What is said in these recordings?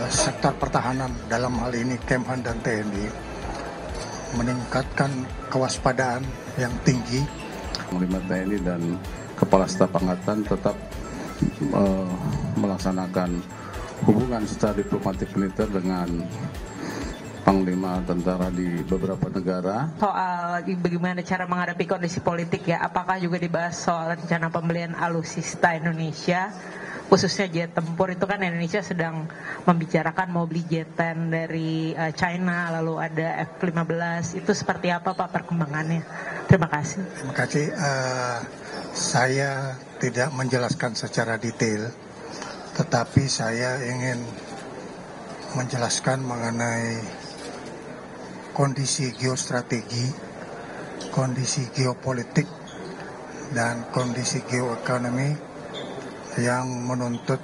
sektor pertahanan, dalam hal ini Kemhan dan TNI, meningkatkan kewaspadaan yang tinggi. Panglima TNI dan Kepala Staf Angkatan tetap melaksanakan hubungan secara diplomatik militer dengan Panglima tentara di beberapa negara. Soal bagaimana cara menghadapi kondisi politik ya, apakah juga dibahas soal rencana pembelian alutsista Indonesia, khususnya jet tempur? Itu kan Indonesia sedang membicarakan mau beli jet 10 dari China, lalu ada F-15, itu seperti apa Pak perkembangannya? Terima kasih. Terima kasih. Saya tidak menjelaskan secara detail, tetapi saya ingin menjelaskan mengenai kondisi geostrategi, kondisi geopolitik, dan kondisi geoekonomi yang menuntut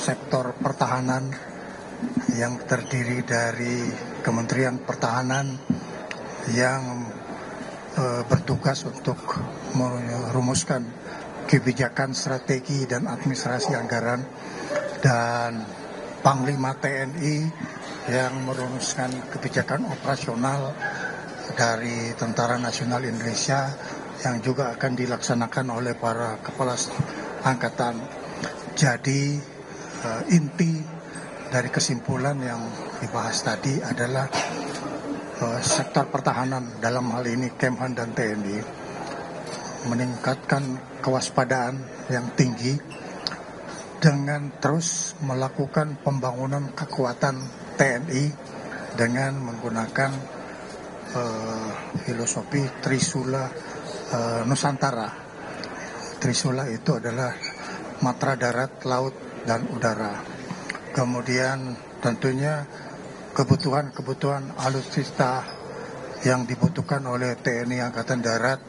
sektor pertahanan yang terdiri dari Kementerian Pertahanan yang bertugas untuk merumuskan kebijakan strategi dan administrasi anggaran, dan Panglima TNI yang merumuskan kebijakan operasional dari Tentara Nasional Indonesia yang juga akan dilaksanakan oleh para kepala angkatan. Jadi inti dari kesimpulan yang dibahas tadi adalah sektor pertahanan, dalam hal ini Kemhan dan TNI, meningkatkan kewaspadaan yang tinggi dengan terus melakukan pembangunan kekuatan TNI dengan menggunakan filosofi Trisula Nusantara. Trisula itu adalah matra darat, laut, dan udara. Kemudian tentunya kebutuhan alutsista yang dibutuhkan oleh TNI Angkatan Darat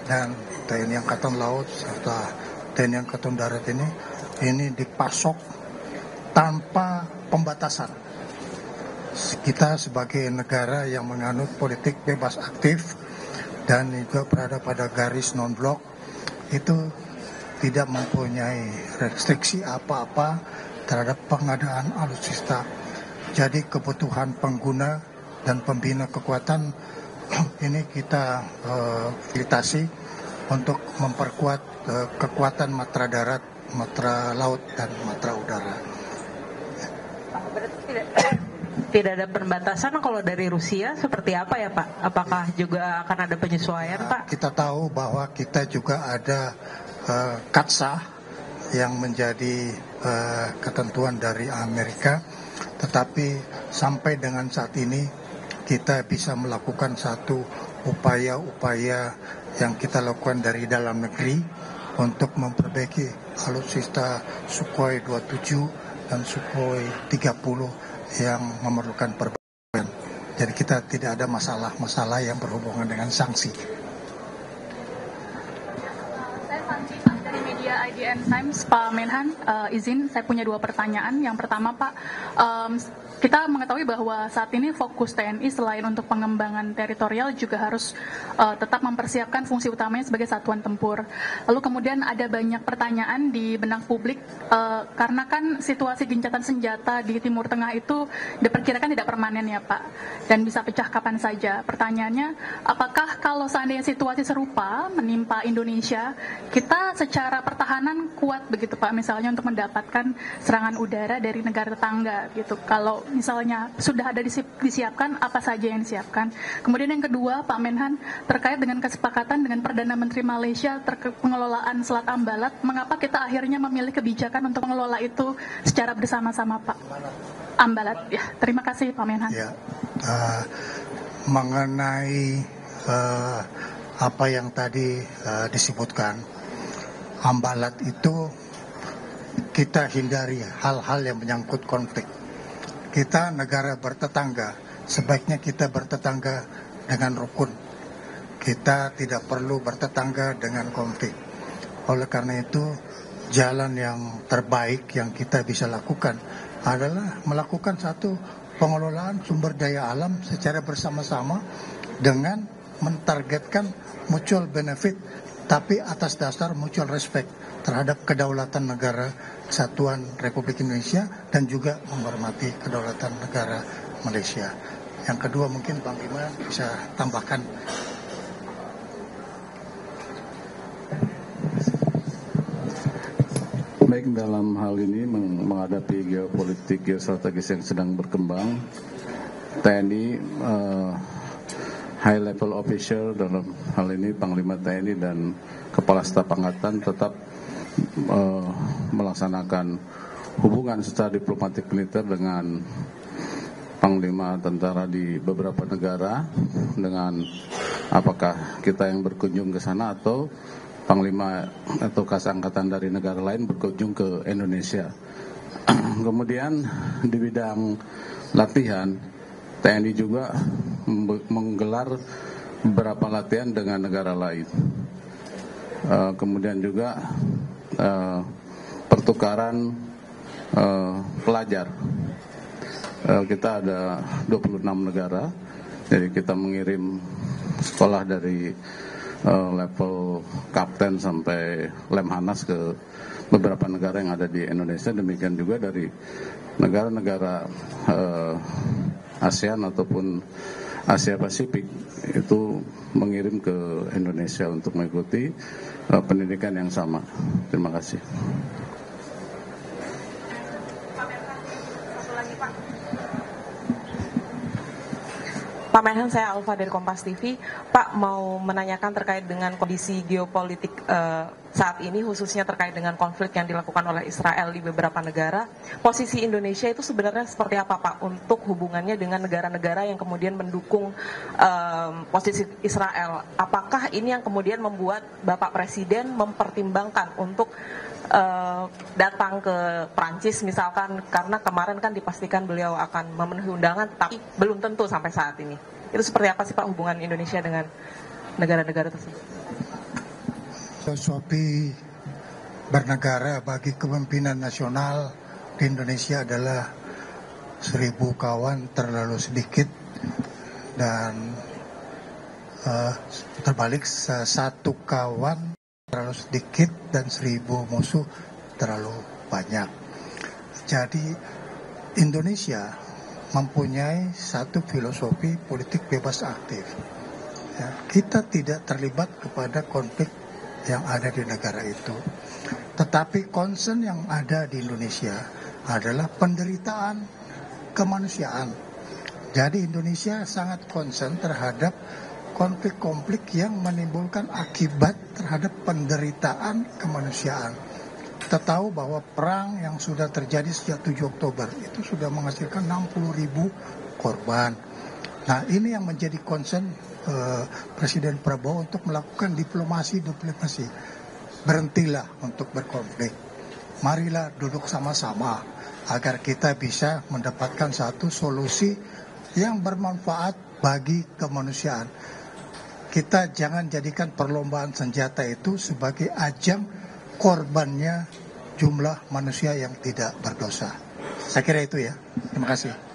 dan TNI Angkatan Laut serta TNI Angkatan Darat ini dipasok tanpa pembatasan. Kita sebagai negara yang menganut politik bebas aktif dan juga berada pada garis non-blok, itu tidak mempunyai restriksi apa-apa terhadap pengadaan alutsista. Jadi kebutuhan pengguna dan pembina kekuatan ini kita fasilitasi untuk memperkuat kekuatan matra darat, matra laut, dan matra udara. Tidak ada pembatasan kalau dari Rusia seperti apa ya Pak? Apakah juga akan ada penyesuaian Pak? Kita tahu bahwa kita juga ada KATSA yang menjadi ketentuan dari Amerika, tetapi sampai dengan saat ini kita bisa melakukan satu upaya-upaya yang kita lakukan dari dalam negeri untuk memperbaiki alutsista Sukhoi 27 dan Sukhoi 30 yang memerlukan perbaikan. Jadi kita tidak ada masalah-masalah yang berhubungan dengan sanksi. Saya Santi dari media IDN Times. Pak Menhan, izin saya punya 2 pertanyaan. Yang pertama Pak, kita mengetahui bahwa saat ini fokus TNI selain untuk pengembangan teritorial juga harus tetap mempersiapkan fungsi utamanya sebagai satuan tempur. Lalu kemudian ada banyak pertanyaan di benak publik karena kan situasi gencatan senjata di Timur Tengah itu diperkirakan tidak permanen ya Pak, dan bisa pecah kapan saja. Pertanyaannya, apakah kalau seandainya situasi serupa menimpa Indonesia, kita secara pertahanan kuat begitu Pak, misalnya untuk mendapatkan serangan udara dari negara tetangga gitu. Kalau misalnya sudah ada disiapkan, apa saja yang disiapkan? Kemudian yang kedua, Pak Menhan, terkait dengan kesepakatan dengan Perdana Menteri Malaysia terkait pengelolaan Selat Ambalat, mengapa kita akhirnya memilih kebijakan untuk mengelola itu secara bersama-sama, Pak? Ambalat, ya. Terima kasih, Pak Menhan. Ya, mengenai apa yang tadi disebutkan, Ambalat itu kita hindari hal-hal yang menyangkut konflik. Kita negara bertetangga, sebaiknya kita bertetangga dengan rukun. Kita tidak perlu bertetangga dengan konflik. Oleh karena itu, jalan yang terbaik yang kita bisa lakukan adalah melakukan satu pengelolaan sumber daya alam secara bersama-sama dengan mentargetkan mutual benefit tapi atas dasar mutual respect terhadap kedaulatan negara Kesatuan Republik Indonesia dan juga menghormati kedaulatan negara Malaysia. Yang kedua mungkin Panglima bisa tambahkan. Baik, dalam hal ini menghadapi geopolitik geostrategis yang sedang berkembang, TNI high level official dalam hal ini Panglima TNI dan Kepala Staf Angkatan tetap melaksanakan hubungan secara diplomatik militer dengan Panglima tentara di beberapa negara, dengan apakah kita yang berkunjung ke sana atau Panglima atau Kas Angkatan dari negara lain berkunjung ke Indonesia. Kemudian di bidang latihan, TNI juga menggelar beberapa latihan dengan negara lain. Kemudian juga pertukaran pelajar. Kita ada 26 negara, jadi kita mengirim sekolah dari level kapten sampai Lemhanas ke beberapa negara yang ada di Indonesia. Demikian juga dari negara-negara ASEAN ataupun Asia Pasifik itu mengirim ke Indonesia untuk mengikuti pendidikan yang sama. Terima kasih. Pak Menhan, saya Alfa dari Kompas TV. Pak, mau menanyakan terkait dengan kondisi geopolitik saat ini, khususnya terkait dengan konflik yang dilakukan oleh Israel di beberapa negara. Posisi Indonesia itu sebenarnya seperti apa, Pak, untuk hubungannya dengan negara-negara yang kemudian mendukung posisi Israel? Apakah ini yang kemudian membuat Bapak Presiden mempertimbangkan untuk datang ke Prancis misalkan, karena kemarin kan dipastikan beliau akan memenuhi undangan, tapi belum tentu sampai saat ini. Itu seperti apa sih Pak hubungan Indonesia dengan negara-negara tersebut? Filosofi bernegara bagi kepemimpinan nasional di Indonesia adalah 1000 kawan terlalu sedikit dan terbalik 1 kawan terlalu sedikit dan 1000 musuh terlalu banyak. Jadi Indonesia mempunyai satu filosofi politik bebas aktif. Ya, kita tidak terlibat kepada konflik yang ada di negara itu. Tetapi concern yang ada di Indonesia adalah penderitaan kemanusiaan. Jadi Indonesia sangat concern terhadap konflik-konflik yang menimbulkan akibat terhadap penderitaan kemanusiaan. Kita tahu bahwa perang yang sudah terjadi sejak 7 Oktober itu sudah menghasilkan 60.000 korban. Nah, ini yang menjadi concern Presiden Prabowo untuk melakukan diplomasi. Berhentilah untuk berkonflik. Marilah duduk sama-sama agar kita bisa mendapatkan satu solusi yang bermanfaat bagi kemanusiaan. Kita jangan jadikan perlombaan senjata itu sebagai ajang korbannya jumlah manusia yang tidak berdosa. Saya kira itu ya. Terima kasih.